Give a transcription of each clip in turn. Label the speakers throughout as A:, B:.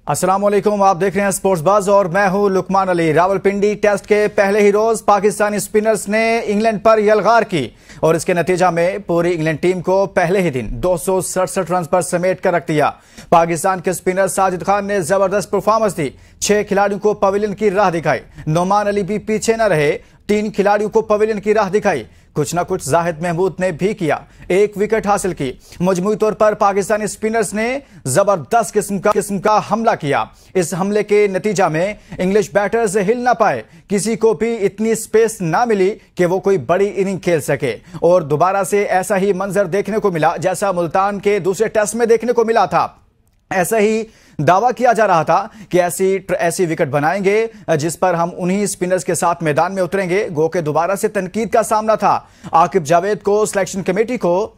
A: अस्सलाम वालेकुम, आप देख रहे हैं स्पोर्ट्स बज़ और मैं हूं लुकमान अली। रावलपिंडी टेस्ट के पहले ही रोज पाकिस्तानी स्पिनर्स ने इंग्लैंड पर यलगार की और इसके नतीजा में पूरी इंग्लैंड टीम को पहले ही दिन 267 रन पर समेट कर रख दिया। पाकिस्तान के स्पिनर साजिद खान ने जबरदस्त परफॉर्मेंस दी, 6 खिलाड़ियों को पवेलियन की राह दिखाई। नोमान अली भी पीछे न रहे, 3 खिलाड़ियों को पवेलियन की राह दिखाई। कुछ ना कुछ जाहिद महमूद ने भी किया, 1 विकेट हासिल की। मजमूई तौर पर पाकिस्तानी स्पिनर्स ने जबरदस्त किस्म का हमला किया। इस हमले के नतीजा में इंग्लिश बैटर्स हिल ना पाए, किसी को भी इतनी स्पेस ना मिली कि वो कोई बड़ी इनिंग खेल सके और दोबारा से ऐसा ही मंजर देखने को मिला जैसा मुल्तान के दूसरे टेस्ट में देखने को मिला था। ऐसा ही दावा किया जा रहा था कि ऐसी विकेट बनाएंगे जिस पर हम उन्हीं स्पिनर्स के साथ मैदान में उतरेंगे। गो के दोबारा से तनकीद का सामना था आकिब जावेद को, सिलेक्शन कमेटी को,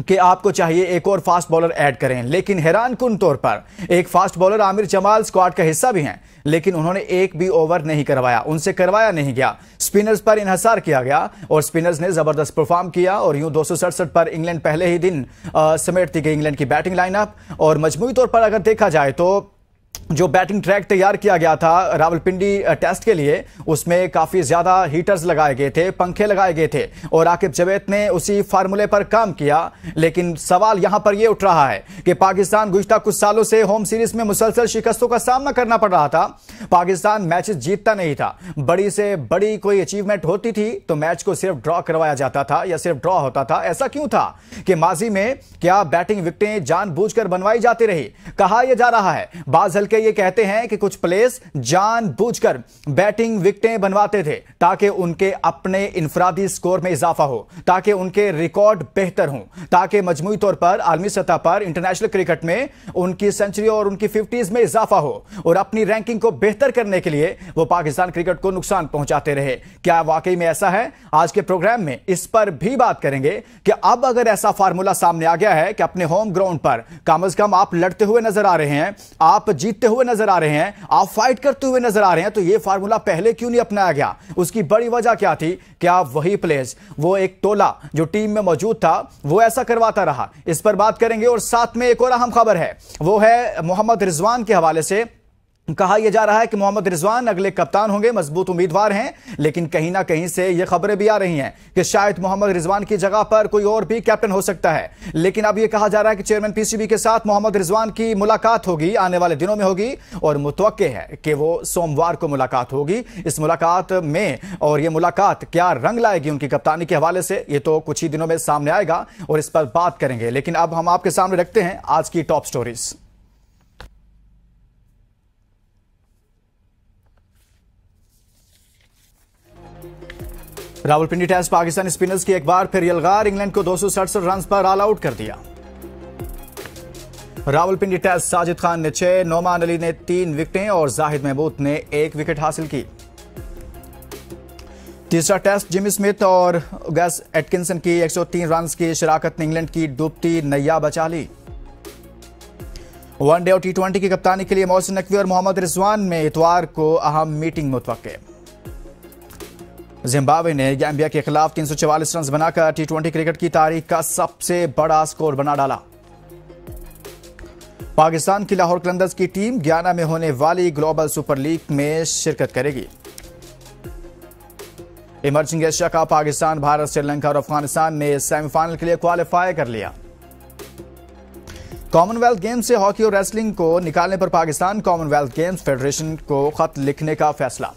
A: कि आपको चाहिए एक और फास्ट बॉलर ऐड करें, लेकिन हैरान कुन तौर पर एक fast bowler Aamir Jamal squad का हिस्सा भी हैं, लेकिन उन्होंने एक भी ओवर नहीं करवाया, उनसे करवाया नहीं गया। स्पिनर्स पर इन्हसार किया गया और स्पिनर्स ने जबरदस्त परफॉर्म किया और यूं 267 पर इंग्लैंड पहले ही दिन समेटती गई इंग्लैंड की बैटिंग लाइनअप। और मजमूई तौर पर अगर देखा जाए तो जो बैटिंग ट्रैक तैयार किया गया था रावलपिंडी टेस्ट के लिए, उसमें काफी ज्यादा हीटर्स लगाए गए थे, पंखे लगाए गए थे और आकिब जावेद ने उसी फार्मूले पर काम किया। लेकिन सवाल यहां पर यह उठ रहा है कि पाकिस्तान गुज़िश्ता कुछ सालों से होम सीरीज में मुसलसल शिकस्तों का सामना करना पड़ रहा था। पाकिस्तान मैचेस जीतता नहीं था, बड़ी से बड़ी कोई अचीवमेंट होती थी तो मैच को सिर्फ ड्रॉ करवाया जाता था या सिर्फ ड्रॉ होता था। ऐसा क्यों था कि माजी में क्या बैटिंग विकेटें जानबूझकर बनवाई जाती रही? कहा यह जा रहा है, बाज हल्के ये कहते हैं कि कुछ प्लेयर्स जानबूझकर बैटिंग विकेटें बनवाते थे ताकि उनके अपने इंफरादी स्कोर में इजाफा हो, ताकि उनके रिकॉर्ड बेहतर हों, ताकि मजमूई तौर पर आलमी सतह पर इंटरनेशनल क्रिकेट में उनकी सेंचुरी और उनकी 50s में इजाफा हो और अपनी रैंकिंग को बेहतर करने के लिए वो पाकिस्तान क्रिकेट को नुकसान पहुंचाते रहे। क्या वाकई में ऐसा है? आज के प्रोग्राम में इस पर भी बात करेंगे कि अब अगर ऐसा फार्मूला सामने आ गया है कि अपने होम ग्राउंड पर कम से कम आप लड़ते हुए नजर आ रहे हैं, आप जीतते हुए नजर आ रहे हैं, आप फाइट करते हुए नजर आ रहे हैं, तो यह फार्मूला पहले क्यों नहीं अपनाया गया? उसकी बड़ी वजह क्या थी? क्या वही प्लेयर्स, वो एक टोला जो टीम में मौजूद था, वो ऐसा करवाता रहा? इस पर बात करेंगे और साथ में एक और अहम खबर है, वो है मोहम्मद रिजवान के हवाले से। कहा यह जा रहा है कि मोहम्मद रिजवान अगले कप्तान होंगे, मजबूत उम्मीदवार हैं, लेकिन कहीं ना कहीं से यह खबरें भी आ रही हैं कि शायद मोहम्मद रिजवान की जगह पर कोई और भी कैप्टन हो सकता है। लेकिन अब यह कहा जा रहा है कि चेयरमैन पीसीबी के साथ मोहम्मद रिजवान की मुलाकात होगी, आने वाले दिनों में होगी और मुतवक्के है कि वो सोमवार को मुलाकात होगी। इस मुलाकात में और यह मुलाकात क्या रंग लाएगी उनकी कप्तानी के हवाले से, यह तो कुछ ही दिनों में सामने आएगा और इस पर बात करेंगे। लेकिन अब हम आपके सामने रखते हैं आज की top stories. Rawalpindi test Pakistani spinners की एक बार फिर यलगार, इंग्लैंड को 267 रन पर ऑल आउट कर दिया। रावलपिंडी टेस्ट साजिद खान ने 6, नोमान अली ने 3 विकेटें और जाहिद महमूद ने 1 विकेट हासिल की। तीसरा टेस्ट जिमी स्मिथ और गैस एटकिंसन की 103 रन की शराकत ने इंग्लैंड की डूबती नैया बचा ली। वनडे और T20 की कप्तानी के लिए मोहसिन नकवी और मोहम्मद रिजवान में इतवार को अहम मीटिंग मुतवक्के। जिम्बाब्वे ने गैम्बिया के खिलाफ 344 रन बनाकर T20 क्रिकेट की तारीख का सबसे बड़ा स्कोर बना डाला। पाकिस्तान की लाहौर कलंदर्स की टीम गयाना में होने वाली ग्लोबल सुपर लीग में शिरकत करेगी। इमर्जिंग एशिया का पाकिस्तान, भारत, श्रीलंका और अफगानिस्तान ने सेमीफाइनल के लिए क्वालिफाई कर लिया। कॉमनवेल्थ गेम्स से हॉकी और रेसलिंग को निकालने पर पाकिस्तान कॉमनवेल्थ गेम्स फेडरेशन को खत लिखने का फैसला।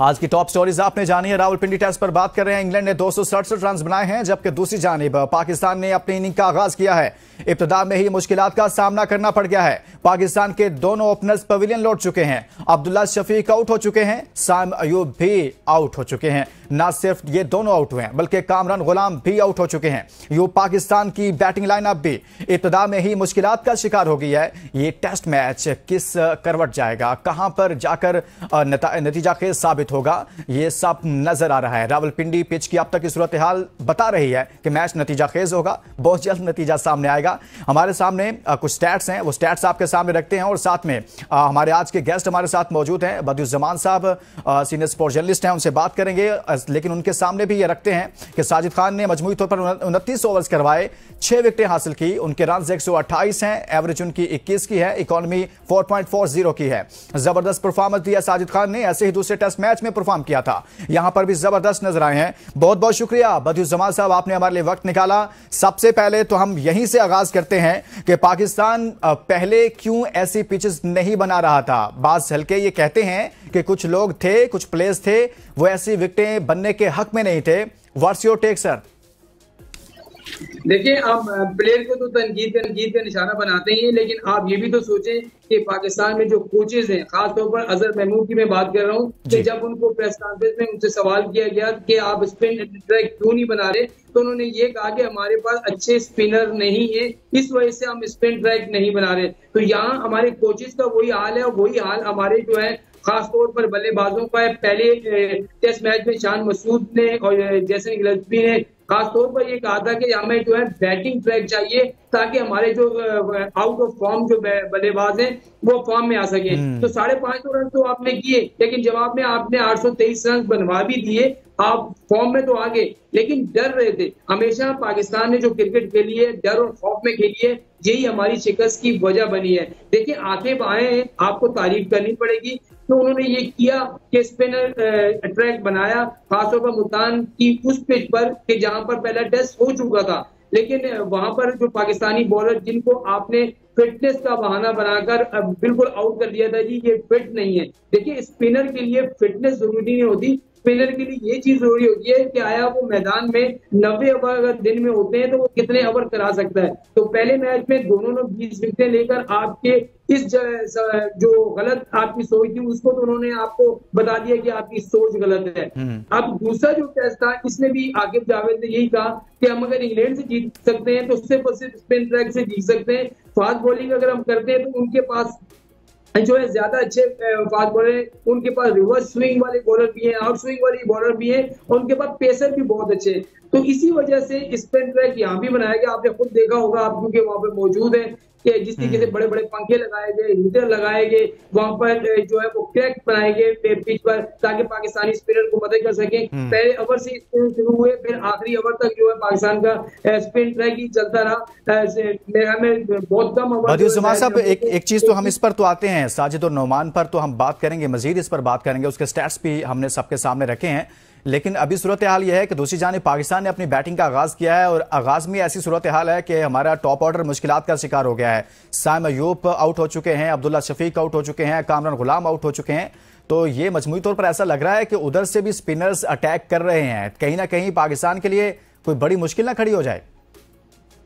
A: आज की टॉप स्टोरीज आपने जानी है। रावलपिंडी टेस्ट पर बात कर रहे हैं। इंग्लैंड ने 267 रन बनाए हैं, जबकि दूसरी जानिब पाकिस्तान ने अपनी इनिंग का आगाज किया है। इब्तिदा में ही मुश्किलात का सामना करना पड़ गया है। पाकिस्तान के दोनों ओपनर्स पवेलियन लौट चुके हैं। अब्दुल्ला शफीक आउट हो चुके हैं, साम अयूब भी आउट हो चुके हैं। न सिर्फ ये दोनों आउट हुए हैं बल्कि कामरान गुलाम भी आउट हो चुके हैं। यूं पाकिस्तान की बैटिंग लाइनअप भी इब्तिदा में ही मुश्किलात का शिकार हो गई है। ये टेस्ट मैच किस करवट जाएगा, कहां पर जाकर नतीजा खेज साबित साबित होगा, ये सब नजर आ रहा है। रावलपिंडी पिच की अब तक की सूरत हाल बता रही है कि मैच नतीजा खेज होगा, बहुत जल्द नतीजा सामने आएगा। हमारे सामने कुछ स्टैट्स हैं, वो स्टैट्स आपके सामने रखते हैं और साथ में हमारे आज के गेस्ट हमारे साथ मौजूद हैं। बदियुज्जमान साहब सीनियर स्पोर्ट्स जर्नलिस्ट हैं, उनसे बात करेंगे, लेकिन उनके सामने भी ये रखते हैं कि साजिद खान ने मजमूई तौर पर 29 ओवर्स करवाए, 6 विकेटें हासिल की, उनके रन 128 हैं, एवरेज उनकी 21 की है, इकोनॉमी 4.40 की है। जबरदस्त परफॉर्मेंस दिया साजिद खान ने, ऐसे ही दूसरे टेस्ट मैच में परफॉर्म किया था, यहां पर भी जबरदस्त नजर आए हैं। बहुत बहुत शुक्रिया बदियुज्जमान साहब, आपने हमारे लिए वक्त निकाला। सबसे पहले तो हम यहीं से आगाज करते हैं कि पाकिस्तान पहले क्यों ऐसी पिचेस नहीं बना रहा था। बाज हल्के ये कहते हैं कि कुछ लोग थे, कुछ प्लेयर्स थे, वो ऐसी विकेटें बनने के हक में नहीं थे। What's your take sir?
B: देखिए, आप प्लेयर को तो तनकीद का निशाना बनाते ही हैं, लेकिन आप ये भी तो सोचें कि पाकिस्तान में जो कोचेज हैं, खासतौर पर अजहर महमूद की मैं बात कर रहा हूँ, कि जब उनको प्रेस कॉन्फ्रेंस में उनसे सवाल किया गया कि आप स्पिन ट्रैक क्यों नहीं बना रहे, तो उन्होंने ये कहा कि हमारे पास अच्छे स्पिनर नहीं है, इस वजह से हम स्पिन ट्रैक नहीं बना रहे। तो यहाँ हमारे कोचेज का वही हाल है, और वही हाल हमारे जो है खासतौर पर बल्लेबाजों का है। पहले टेस्ट मैच में शान मसूद ने और जैसन गिलस्पी ने खासतौर पर ये कहा था कि हमें जो है बैटिंग ट्रैक चाहिए, ताकि हमारे जो आउट ऑफ फॉर्म जो बल्लेबाज हैं वो फॉर्म में आ सके। तो 5.5 रन तो आपने किए, लेकिन जवाब में आपने 823 रन बनवा भी दिए, आप फॉर्म में तो आ गए, लेकिन डर रहे थे। हमेशा पाकिस्तान ने जो क्रिकेट खेली है, डर और खौफ में खेली है, यही हमारी शिकस्त की वजह बनी है। देखिए, आंखें बाएं हैं, आपको तारीफ करनी पड़ेगी। तो उन्होंने ये किया कि स्पिनर ट्रैक बनाया, खासतौर पर मुल्तान की उस पिच पर कि जहां पर पहला टेस्ट हो चुका था, लेकिन वहां पर जो पाकिस्तानी बॉलर जिनको आपने फिटनेस का बहाना बनाकर बिल्कुल आउट कर दिया था, जी ये फिट नहीं है। देखिए, स्पिनर के लिए फिटनेस जरूरी नहीं होती, स्पिनर के लिए ये चीज जरूरी होती है कि आया वो मैदान में 90 ओवर अगर दिन में होते हैं तो वो कितने ओवर करा सकता है। तो पहले मैच में दोनों ने 20 विकेटें लेकर आपके इस जो गलत आपकी सोच थी उसको तो उन्होंने आपको बता दिया कि आपकी सोच गलत है। अब दूसरा जो टेस्ट था, इसमें भी आकिब जावेद ने यही कहा कि हम अगर इंग्लैंड से जीत सकते हैं तो सिर्फ और सिर्फ स्पिन ट्रैक से जीत सकते हैं। फास्ट बॉलिंग अगर हम करते हैं तो उनके पास जो है ज्यादा अच्छे फास्ट बॉलर, उनके पास रिवर्स स्विंग वाले बॉलर भी हैं, आउट स्विंग वाले बॉलर भी हैं, और उनके पास पेसर भी बहुत अच्छे हैं। तो इसी वजह से स्पिन ट्रैक यहाँ भी बनाया गया। आपने खुद देखा होगा, आप क्योंकि वहां पे मौजूद है, कि जिस तरीके से बड़े बड़े पंखे लगाए गए, हीटर लगाए गए, वहां पर जो है वो क्रैक बनाए गए पिच पर, ताकि पाकिस्तानी स्पिनर को मदद कर सके। पहले ओवर से स्पिन शुरू हुए, फिर आखिरी ओवर तक जो है पाकिस्तान का स्पिन ट्रैक ही चलता रहा। मेरा में बहुत कम ओवर।
A: बदियुज्जमान साहब, एक चीज तो हम इस पर तो आते हैं, साजिद और नोमान पर तो हम बात करेंगे, मजीद इस पर बात करेंगे, उसके स्टैट्स भी हमने सबके सामने रखे हैं, लेकिन अभी सूरत हाल यह है कि दूसरी जानिब पाकिस्तान ने अपनी बैटिंग का आगाज किया है और आगाज में ऐसी सूरत हाल है कि हमारा टॉप ऑर्डर मुश्किलात का शिकार हो गया है। साइम अयूब आउट हो चुके हैं, अब्दुल्ला शफीक आउट हो चुके हैं, कामरान गुलाम आउट हो चुके हैं। तो ये मजमूई तौर पर ऐसा लग रहा है कि उधर से भी स्पिनर्स अटैक कर रहे हैं, कहीं ना कहीं पाकिस्तान के लिए कोई बड़ी मुश्किल ना खड़ी हो जाए।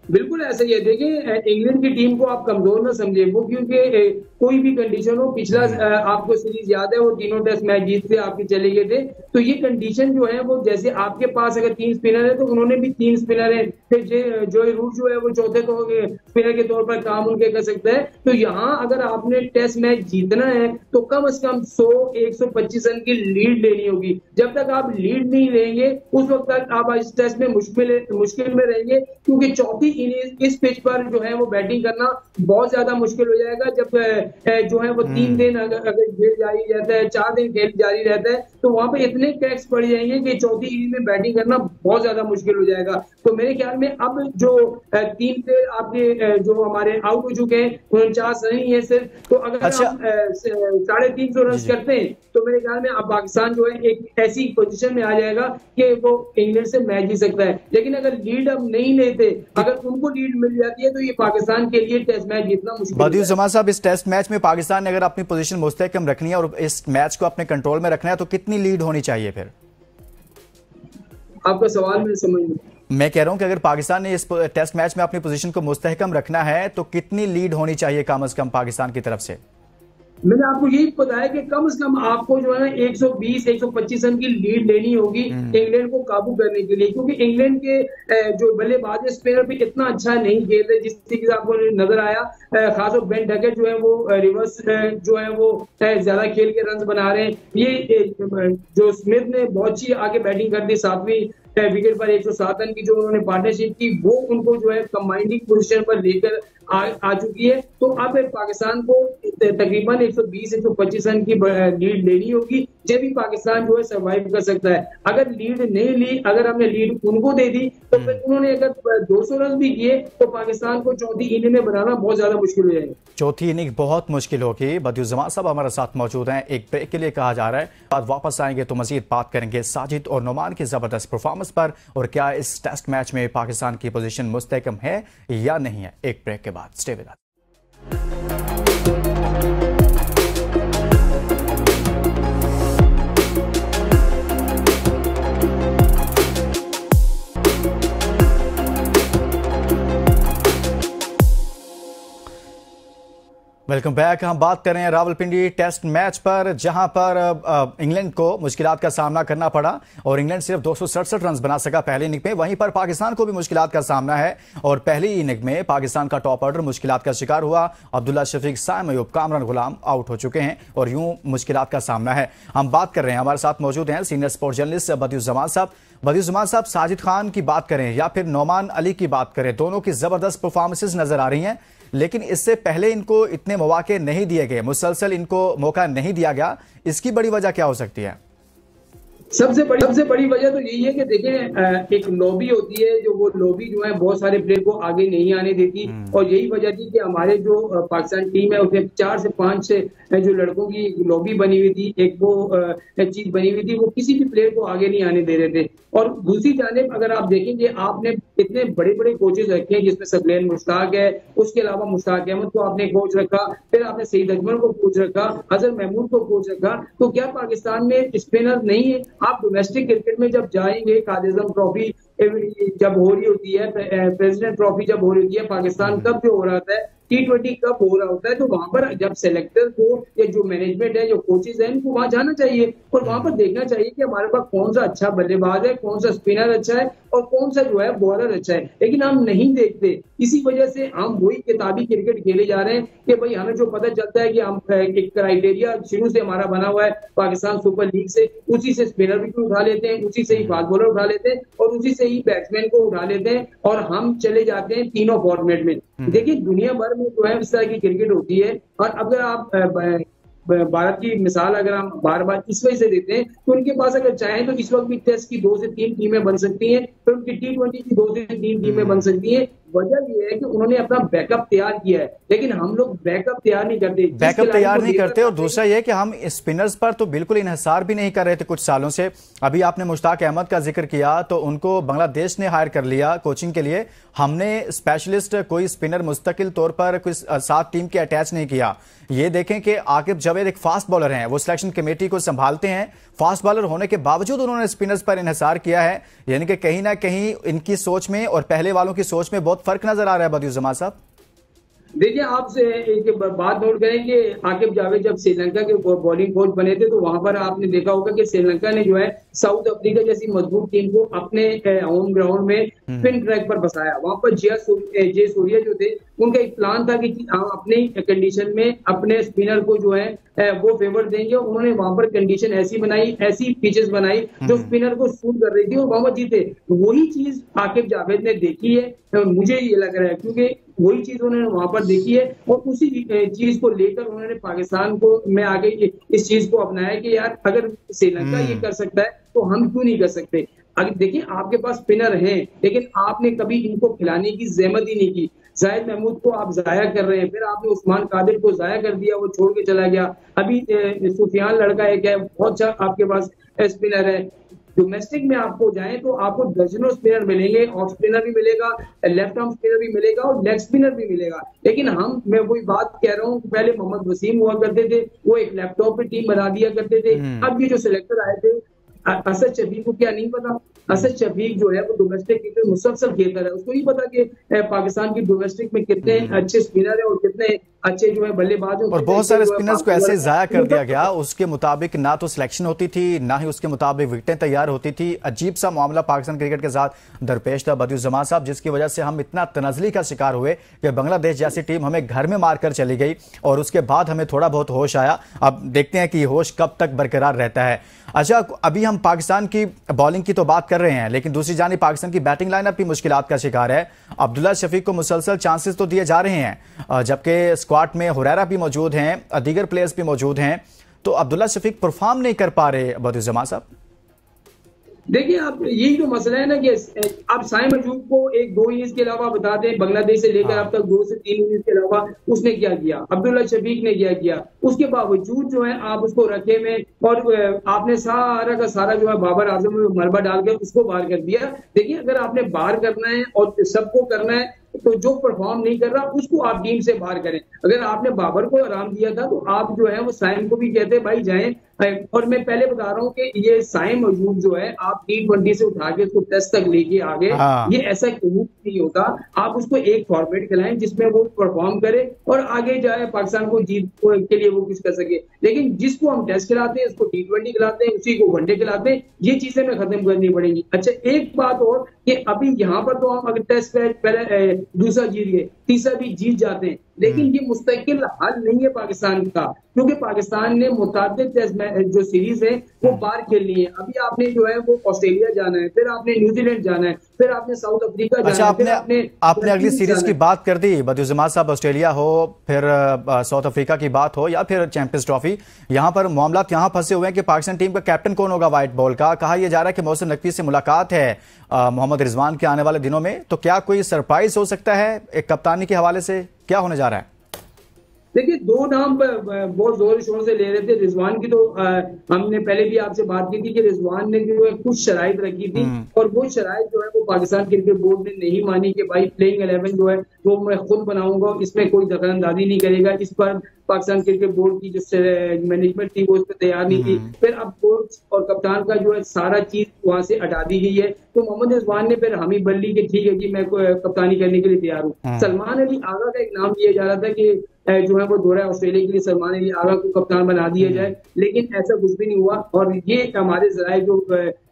B: बिल्कुल ऐसा ही है। देखिए, इंग्लैंड की टीम को आप कमजोर ना समझे, वो क्योंकि कोई भी कंडीशन हो, पिछला आपको सीरीज याद है, वो तीनों टेस्ट मैच जीतते आपके चले गए थे। तो ये कंडीशन जो है वो, जैसे आपके पास अगर 3 स्पिनर है तो उन्होंने भी 3 स्पिनर है, फिर जोई रूट जो है वो चौथे तो स्पिनर के तौर पर काम उनके कर सकता है। तो यहाँ अगर आपने टेस्ट मैच जीतना है तो कम से कम 100-125 रन की लीड लेनी होगी। जब तक आप लीड नहीं लेंगे उस वक्त तक आप इस टेस्ट में मुश्किल में रहेंगे, क्योंकि चौथी इनिंग इस पिच पर जो है वो बैटिंग करना बहुत ज्यादा मुश्किल हो जाएगा। जब जो है वो 3 दिन अगर खेल जारी रहता है, 4 दिन खेल जारी रहता है, तो वहां पे इतने क्रैक्स पड़ जाएंगे कि चौथी इनिंग में बैटिंग करना बहुत ज्यादा मुश्किल हो जाएगा। तो मेरे ख्याल में अब जो 3 प्लेयर आपके जो हमारे आउट हो चुके हैं, 49 रन ही है सिर्फ। तो अगर हम 350 रन करते हैं तो मेरे ख्याल में अब पाकिस्तान जो है एक ऐसी पोजीशन में आ जाएगा कि वो इंग्लैंड से मैच जीत सकता है। लेकिन अगर लीड हम नहीं लेते, अगर उनको लीड मिल जाती है, तो ये पाकिस्तान के लिए टेस्ट मैच जीतना मुश्किल है।
A: बदियुज्जमान साहब, इस टेस्ट मैच में पाकिस्तान ने अगर अपनी पोजीशन मुस्तहकम रखनी है और इस मैच को अपने कंट्रोल में रखना है तो कितनी लीड होनी चाहिए? फिर
B: आपका सवाल मैं समझ नहीं।
A: मैं कह रहा हूं कि अगर पाकिस्तान ने इस टेस्ट मैच में अपनी पोजीशन को मुस्तहकम रखना है तो कितनी लीड होनी चाहिए कम से कम पाकिस्तान की तरफ से?
B: मैंने आपको यही बताया कि कम से कम आपको जो है ना 120-125 रन की लीड लेनी होगी इंग्लैंड को काबू करने के लिए, क्योंकि इंग्लैंड के जो बल्लेबाज स्पिनर भी इतना अच्छा नहीं खेल रहे जिस तरीके से आपको नजर आया। खासतौर बेन डकेट जो है वो रिवर्स जो है वो ज्यादा खेल के रन बना रहे हैं। ये जो स्मिथ ने बहुत अच्छी आगे बैटिंग कर दी, 7वीं विकेट पर 107 रन की जो उन्होंने पार्टनरशिप की वो उनको जो है कमांडिंग पोजीशन पर लेकर आ चुकी है। तो अब पाकिस्तान को तकरीबन 120-125 रन की लीड लेनी होगी, जब भी पाकिस्तान जो है सर्वाइव कर सकता है। अगर लीड नहीं ली, अगर हमने लीड उनको दे दी तो फिर उन्होंने अगर 200 रन भी किए तो पाकिस्तान को चौथी इनिंग में बनाना बहुत ज्यादा मुश्किल हो जाएगा।
A: चौथी इनिंग बहुत मुश्किल होगी। बदियुज्जमान साहब हमारे साथ मौजूद हैं, एक ब्रेक के लिए कहा जा रहा है, बाद वापस आएंगे तो मजीद बात करेंगे साजिद और नुमान की जबरदस्त परफॉर्मेंस पर और क्या इस टेस्ट मैच में पाकिस्तान की पोजीशन मुस्तहकम है या नहीं है। एक ब्रेक के बाद stay with us. Welcome back. हम बात कर रहे हैं रावलपिंडी टेस्ट मैच पर, जहां पर इंग्लैंड को मुश्किलात का सामना करना पड़ा और इंग्लैंड सिर्फ 267 रन बना सका पहली इनिंग में। वहीं पर पाकिस्तान को भी मुश्किलात का सामना है और पहली इनिंग में पाकिस्तान का टॉप ऑर्डर मुश्किलात का शिकार हुआ। अब्दुल्ला शफीक, साइम अयूब, कामरान गुलाम आउट हो चुके हैं और यूं मुश्किलात का सामना है। हम बात कर रहे हैं, हमारे साथ मौजूद हैं सीनियर स्पोर्ट्स जर्नलिस्ट बदियुज्जमान साहब। बदियुज्जमान साहब, साजिद खान की बात करें या फिर नौमान अली की बात करें, दोनों की जबरदस्त परफॉर्मेंसेज नजर आ रही हैं, लेकिन इससे पहले इनको इतने मौके नहीं दिए गए, मुसलसल इनको मौका नहीं दिया गया। इसकी बड़ी वजह क्या हो सकती है?
B: सबसे बड़ी वजह तो यही है कि देखें, एक लॉबी होती है, जो वो लॉबी जो है बहुत सारे प्लेयर को आगे नहीं आने देती और यही वजह थी कि हमारे जो पाकिस्तान टीम है उसमें 4 से 5 जो लड़कों की लॉबी बनी हुई थी, एक वो चीज बनी हुई थी, वो किसी भी प्लेयर को आगे नहीं आने दे रहे थे। और दूसरी जानिब अगर आप देखेंगे, आपने इतने बड़े बड़े कोचेज रखे हैं जिसमें सबलेन मुश्ताक है, उसके अलावा मुश्ताक अहमद को आपने कोच रखा, फिर आपने सईद अजमल को कोच रखा, अजहर महमूद को कोच रखा, तो क्या पाकिस्तान में स्पिनर नहीं है? आप डोमेस्टिक क्रिकेट में जब जाएंगे, कादिज़म ट्रॉफी जब हो रही होती है, प्रेसिडेंट ट्रॉफी जब हो रही होती है, पाकिस्तान कप जो हो रहा होता है, T20 कप हो रहा होता है, तो वहां पर जब सेलेक्टर को या जो मैनेजमेंट है, जो कोचेज है, इनको वहां जाना चाहिए और वहां पर देखना चाहिए कि हमारे पास कौन सा अच्छा बल्लेबाज है, कौन सा स्पिनर अच्छा है और कौन सा जो है बॉलर अच्छा है। लेकिन हम नहीं देखते, इसी वजह से हम वही किताबी क्रिकेट खेले जा रहे हैं कि भाई हमें जो पता चलता है कि हम एक क्राइटेरिया शुरू से हमारा बना हुआ है पाकिस्तान सुपर लीग से, उसी से स्पिनर भी उठा लेते हैं, उसी से ही फास्ट बॉलर उठा लेते हैं और उसी से ही बैट्समैन को उठा लेते हैं और हम चले जाते हैं तीनों फॉर्मेट में। देखिए, दुनिया भर में जो है इस तरह की क्रिकेट होती है और अगर आप भारत की मिसाल अगर हम बार बार इस वजह से देते हैं तो उनके पास अगर चाहें तो इस वक्त भी टेस्ट की 2 से 3 टीमें बन सकती हैं, फिर उनकी T20 की 2 से 3 टीमें बन सकती हैं। वजह यह है कि उन्होंने अपना बैकअप तैयार किया है, लेकिन हम लोग बैकअप तैयार नहीं करते।
A: बैकअप तैयार नहीं करते और दूसरा यह कि हम स्पिनर्स पर तो बिल्कुल इन्हिसार भी नहीं कर रहे थे कुछ सालों से। अभी आपने मुश्ताक अहमद का जिक्र किया तो उनको बांग्लादेश ने हायर कर लिया कोचिंग के लिए। हमने स्पेशलिस्ट कोई स्पिनर मुस्तकिल तौर पर कोई 7 टीम के अटैच नहीं किया। ये देखें कि आकिब जावेद एक फास्ट बॉलर हैं, वो सिलेक्शन कमेटी को संभालते हैं, फास्ट बॉलर होने के बावजूद उन्होंने स्पिनर्स पर इन्हिसार किया है। यानी कि कहीं ना कहीं इनकी सोच में और पहले वालों की सोच में बहुत फर्क नजर आ रहा है। बदियुज्जमान साहब,
B: देखिए, आपसे एक बात नोट करें कि आकिब जावेद जब श्रीलंका के बॉलिंग कोच बने थे तो वहां पर आपने देखा होगा कि श्रीलंका ने जो है साउथ अफ्रीका जैसी मजबूत टीम को अपने होम ग्राउंड में स्पिन ट्रैक पर बसाया। वहां पर जे सूर्या जो थे, उनका एक प्लान था कि हम अपने कंडीशन में अपने स्पिनर को जो है वो फेवर देंगे। उन्होंने वहां पर कंडीशन ऐसी बनाई, ऐसी पिचेस बनाई जो स्पिनर को सूट कर रही थी और वहां पर जीते। वही चीज आकिब जावेद ने देखी है, मुझे ये लग रहा है, क्योंकि वही चीज उन्होंने वहां पर देखी है और उसी चीज को लेकर उन्होंने पाकिस्तान को में आगे इस चीज को अपनाया कि यार अगर श्रीलंका ये कर सकता है तो हम क्यों नहीं कर सकते। अगर देखिए, आपके पास स्पिनर हैं लेकिन आपने कभी इनको खिलाने की जहमत ही नहीं की। जाहिद महमूद को आप जाया कर रहे हैं, फिर आपने उस्मान कादिर को जाया कर दिया, वो छोड़ के चला गया। अभी सुफियान लड़का एक है, बहुत अच्छा आपके पास स्पिनर है। डोमेस्टिक में आपको जाएं तो आपको दर्जनों स्पिनर मिलेंगे, ऑफ स्पिनर भी मिलेगा, लेफ्ट आर्म स्पिनर भी मिलेगा और लेग स्पिनर भी मिलेगा। लेकिन मैं वही बात कह रहा हूँ, पहले मोहम्मद वसीम हुआ करते थे, वो एक लैपटॉप पे टीम बना दिया करते थे। अब ये जो सिलेक्टर आए थे, असद शफीक को क्या नहीं पता? असद शफीक जो है वो डोमेस्टिक क्रिकेट मुसलसल खेलता है, उसको नहीं पता कि पाकिस्तान की डोमेस्टिक में कितने अच्छे स्पिनर है और कितने अच्छे जो है बल्लेबाज।
A: और बहुत सारे स्पिनर्स को ऐसे जाया कर दिया गया, उसके मुताबिक ना तो सिलेक्शन होती थी, ना ही उसके मुताबिक विकेटें तैयार होती थी। अजीब सा मामला पाकिस्तान क्रिकेट के साथ दरपेश था बदियुज्जमान साहब, जिसकी वजह से हम इतना तनज़ली का शिकार हुए कि बांग्लादेश जैसी टीम हमें घर में मारकर चली गई और उसके बाद हमें थोड़ा बहुत होश आया। अब देखते हैं कि होश कब तक बरकरार रहता है। अच्छा, अभी हम पाकिस्तान की बॉलिंग की तो बात कर रहे हैं, लेकिन दूसरी जानिब पाकिस्तान की बैटिंग लाइनअप भी मुश्किलात का शिकार है। अब्दुल्ला शफीक को मुसलसल चांसेस तो दिए जा रहे हैं, जबकि स्क्वाड में हुरैरा भी मौजूद हैं, दीगर प्लेयर्स भी मौजूद हैं, तो अब्दुल्ला शफीक परफॉर्म नहीं कर पा रहे बदियुज्जमान साहब।
B: देखिए, आप यही तो मसला है ना कि आप साइम अयूब को एक 2 इनिंग्स के अलावा बता दें, बांग्लादेश से लेकर अब तक 2 से 3 इनिंग्स के अलावा उसने क्या किया, अब्दुल्ला शफीक ने क्या किया। उसके बावजूद जो है आप उसको रखे में और आपने सारा का सारा जो है बाबर आजम में मलबा डालकर उसको बाहर कर दिया। देखिए, अगर आपने बाहर करना है और सबको करना है तो जो परफॉर्म नहीं कर रहा उसको आप टीम से बाहर करें। अगर आपने बाबर को आराम दिया था तो आप जो है वो साइम को भी कहते भाई जाएं। और मैं पहले बता रहा हूं कि ये साइम अयूब जो है आप T20 से उठा के उसको टेस्ट तक लेके आ गए, ये ऐसा कभी नहीं होता। आप उसको एक फॉर्मेट खिलाएं जिसमें वो परफॉर्म करे और आगे जाए, पाकिस्तान को जीत के लिए वो कुछ कर सके। लेकिन जिसको हम टेस्ट खिलाते हैं, उसको T20 खिलाते हैं, उसी को वनडे खिलाते हैं, ये चीजें में खत्म करनी पड़ेगी। अच्छा, एक बात और कि अभी यहाँ पर तो हम अगर टेस्ट मैच पहले दूसरा जीत गए, तीसरा भी जीत जाते हैं, लेकिन ये मुस्तकिल हल नहीं है पाकिस्तान का, क्योंकि पाकिस्तान ने मुताबिक टेस्ट जो सीरीज है वो बाहर खेलनी है। अभी आपने जो है वो ऑस्ट्रेलिया जाना है, फिर आपने न्यूजीलैंड जाना है, फिर आपने साउथ अफ्रीका जाना है।
A: आपने अगली सीरीज की बात कर दी बदियुज्जमान साहब, ऑस्ट्रेलिया हो, फिर साउथ अफ्रीका की बात हो या फिर चैंपियंस ट्रॉफी, यहाँ पर मामला यहाँ फंसे हुए हैं कि पाकिस्तान टीम का कैप्टन कौन होगा व्हाइट बॉल का। कहा यह जा रहा है कि मोहसिन नकवी से मुलाकात है मोहम्मद रिजवान के आने वाले दिनों में, तो क्या कोई सरप्राइज हो सकता है एक कप्तानी के हवाले से, क्या होने जा रहा है?
B: देखिए, 2 नाम बहुत जोर शोर से ले रहे थे। रिजवान की तो हमने पहले भी आपसे बात की थी कि रिजवान ने जो है कुछ शराइत रखी थी और वो शराइत जो है वो पाकिस्तान क्रिकेट बोर्ड ने नहीं मानी कि भाई प्लेइंग 11 जो है वो मैं खुद बनाऊंगा, इसमें कोई दखलंदाजी नहीं करेगा। इस पर पाकिस्तान क्रिकेट बोर्ड की जो मैनेजमेंट थी वो उस पर तैयार नहीं थी। फिर अब कोच और कप्तान का जो है सारा चीज वहां से हटा दी गई है, तो मोहम्मद रिजवान ने फिर हामी बल्ली के ठीक है कि मैं कप्तानी करने के लिए तैयार हूँ। सलमान अली आगा का एक नाम लिया जा रहा था कि जो है वो दौरा ऑस्ट्रेलिया के लिए सलमान अली आगा को कप्तान बना दिया जाए, लेकिन ऐसा कुछ भी नहीं हुआ। और ये हमारे जराए जो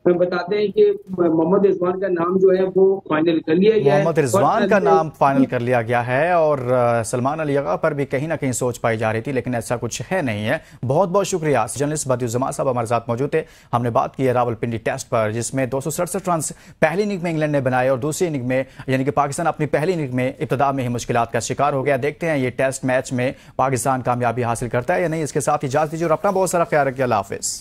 B: बताते हैं कि मोहम्मद रिजवान का नाम जो है वो फाइनल कर लिया गया है।
A: मोहम्मद रिजवान का नाम फाइनल कर लिया गया है और सलमान अली आगा पर भी कहीं ना कहीं सोच पाई जा रही थी, लेकिन ऐसा कुछ है नहीं है। बहुत बहुत शुक्रिया। जर्नलिस्ट बदियुज्जमान साहब हमारे साथ मौजूद थे। हमने बात की है रावलपिंडी टेस्ट पर, जिसमें 267 रन पहली इनिंग में इंग्लैंड ने बनाए और दूसरी इनिंग में यानी कि पाकिस्तान अपनी पहली इनिंग में इब्तिदा में ही मुश्किलात का शिकार हो गया। देखते हैं ये टेस्ट मैच में पाकिस्तान कामयाबी हासिल करता है या नहीं। इसके साथ इजाजत दीजिए और अपना बहुत सारा ख्याल रखिए। अल्लाह हाफिज।